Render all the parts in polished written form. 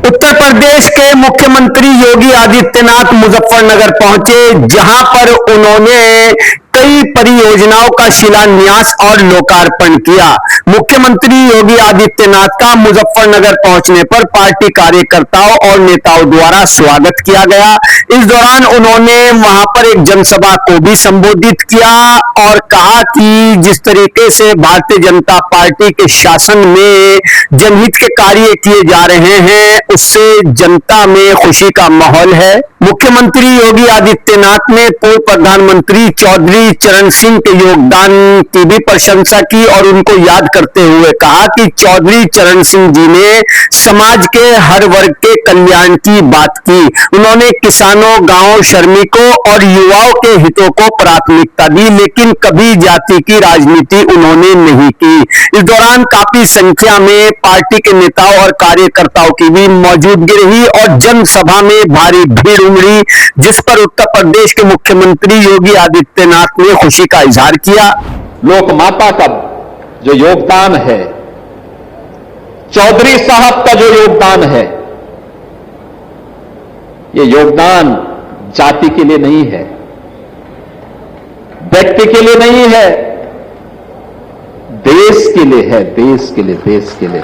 उत्तर प्रदेश के मुख्यमंत्री योगी आदित्यनाथ मुजफ्फरनगर पहुंचे, जहां पर उन्होंने कई परियोजनाओं का शिलान्यास और लोकार्पण किया। मुख्यमंत्री योगी आदित्यनाथ का मुजफ्फरनगर पहुंचने पर पार्टी कार्यकर्ताओं और नेताओं द्वारा स्वागत किया गया। इस दौरान उन्होंने वहां पर एक जनसभा को भी संबोधित किया और कहा कि जिस तरीके से भारतीय जनता पार्टी के शासन में जनहित के कार्य किए जा रहे हैं, उससे जनता में खुशी का माहौल है। मुख्यमंत्री योगी आदित्यनाथ ने पूर्व प्रधानमंत्री चौधरी चरण सिंह के योगदान की भी प्रशंसा की और उनको याद करते हुए कहा कि चौधरी चरण सिंह जी ने समाज के हर वर्ग के कल्याण की बात की। उन्होंने किसानों, गांव श्रमिकों और युवाओं के हितों को प्राथमिकता दी, लेकिन कभी जाति की राजनीति उन्होंने नहीं की। इस दौरान काफी संख्या में पार्टी के नेताओं और कार्यकर्ताओं की भी मौजूदगी रही और जनसभा में भारी भीड़ उमड़ी, जिस पर उत्तर प्रदेश के मुख्यमंत्री योगी आदित्यनाथ ने खुशी का इजहार किया। लोक माता का जो योगदान है, चौधरी साहब का जो योगदान है, ये योगदान जाति के लिए नहीं है, व्यक्ति के लिए नहीं है, देश के लिए है। देश के लिए, देश के लिए।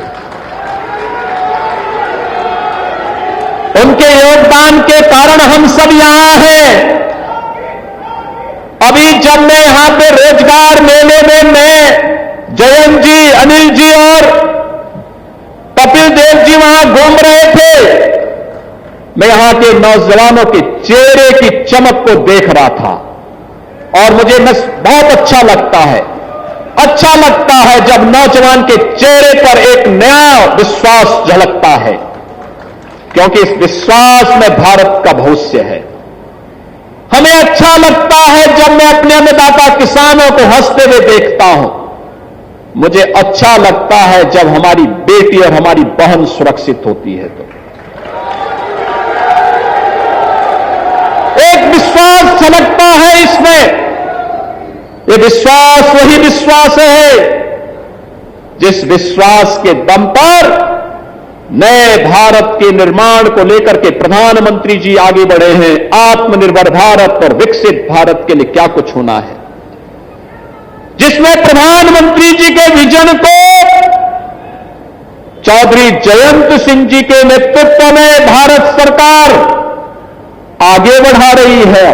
उनके योगदान के कारण हम सब यहां हैं। अभी जब मैं यहां पे रोजगार मेले में मैं जयंत जी, अनिल जी और कपिल देव जी वहां घूम रहे थे, मैं यहां के नौजवानों के चेहरे की चमक को देख रहा था और मुझे बहुत अच्छा लगता है। अच्छा लगता है जब नौजवान के चेहरे पर एक नया विश्वास झलकता है, क्योंकि इस विश्वास में भारत का भविष्य है। हमें अच्छा लगता है जब मैं अपने अन्नदाता किसानों को हंसते हुए देखता हूं। मुझे अच्छा लगता है जब हमारी बेटी और हमारी बहन सुरक्षित होती है। तो एक विश्वास झलकता है इसमें। ये विश्वास वही विश्वास है जिस विश्वास के दम पर नए भारत के निर्माण को लेकर के प्रधानमंत्री जी आगे बढ़े हैं। आत्मनिर्भर भारत और विकसित भारत के लिए क्या कुछ होना है, जिसमें प्रधानमंत्री जी के विजन को चौधरी जयंत सिंह जी के नेतृत्व में भारत सरकार आगे बढ़ा रही है।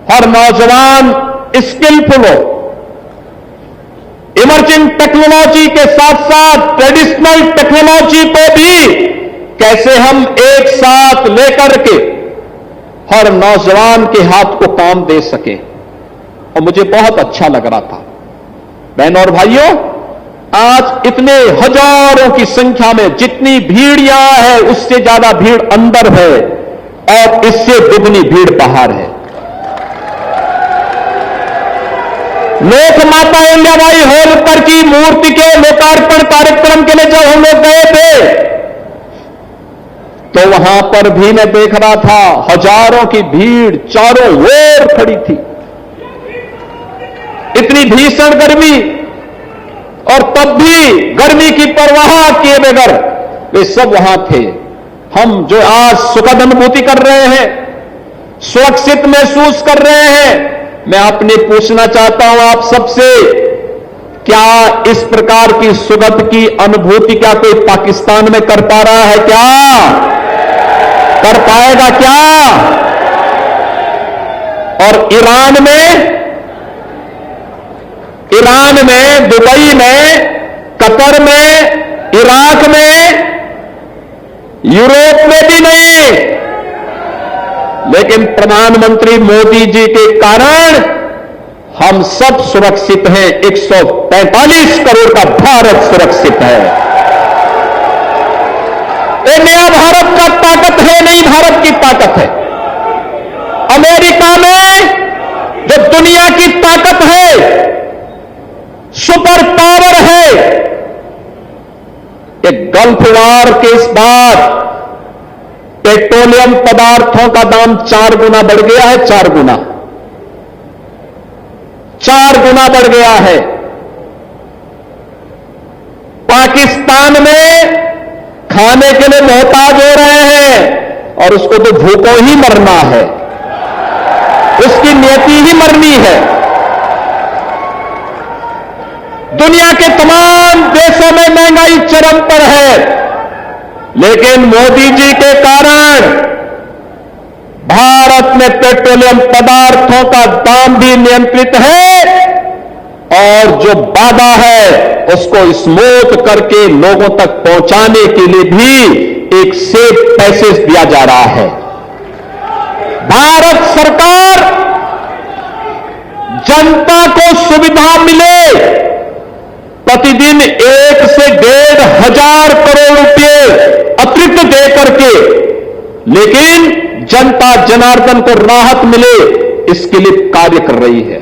हर नौजवान स्किलफुल हो, इमर्जिंग टेक्नोलॉजी के साथ साथ ट्रेडिशनल टेक्नोलॉजी को भी कैसे हम एक साथ लेकर के हर नौजवान के हाथ को काम दे सके। और मुझे बहुत अच्छा लग रहा था। बहनों और भाइयों, आज इतने हजारों की संख्या में जितनी भीड़ यहां है, उससे ज्यादा भीड़ अंदर है और इससे दुगनी भीड़ बाहर है। लोक माता अहिल्याबाई होलकर की मूर्ति के लोकार्पण कार्यक्रम के लिए जब हम लोग गए थे, तो वहां पर भी मैं देख रहा था हजारों की भीड़ चारों ओर खड़ी थी। इतनी भीषण गर्मी, और तब भी गर्मी की परवाह किए बगैर वे सब वहां थे। हम जो आज सुखद अनुभूति कर रहे हैं, सुरक्षित महसूस कर रहे हैं, मैं आपने पूछना चाहता हूं आप सबसे, क्या इस प्रकार की सुगंध की अनुभूति क्या कोई पाकिस्तान में कर पा रहा है? क्या कर पाएगा? क्या? और ईरान में, दुबई में, कतर में, इराक में, यूरोप में भी नहीं, लेकिन प्रधानमंत्री मोदी जी के कारण हम सब सुरक्षित हैं। 145 करोड़ का भारत सुरक्षित है। ये नया भारत का ताकत है, नई भारत की ताकत है। अमेरिका में जो दुनिया की ताकत है, सुपर पावर है, एक गल्फ वार के इस बाद पेट्रोलियम पदार्थों का दाम 4 गुना बढ़ गया है। 4 गुना बढ़ गया है। पाकिस्तान में खाने के लिए मोहताज हो रहे हैं और उसको तो भूखों ही मरना है, उसकी नियति ही मरनी है। दुनिया के तमाम देशों में महंगाई चरम पर है, लेकिन मोदी जी के कारण भारत में पेट्रोलियम पदार्थों का दाम भी नियंत्रित है और जो वादा है उसको स्मूथ करके लोगों तक पहुंचाने के लिए भी एक सेफ पैसेज दिया जा रहा है। भारत सरकार जनता को सुविधा मिले, प्रतिदिन 1 से 1,500 करोड़ रुपए अतिरिक्त दे करके, लेकिन जनता जनार्दन को राहत मिले इसके लिए कार्य कर रही है।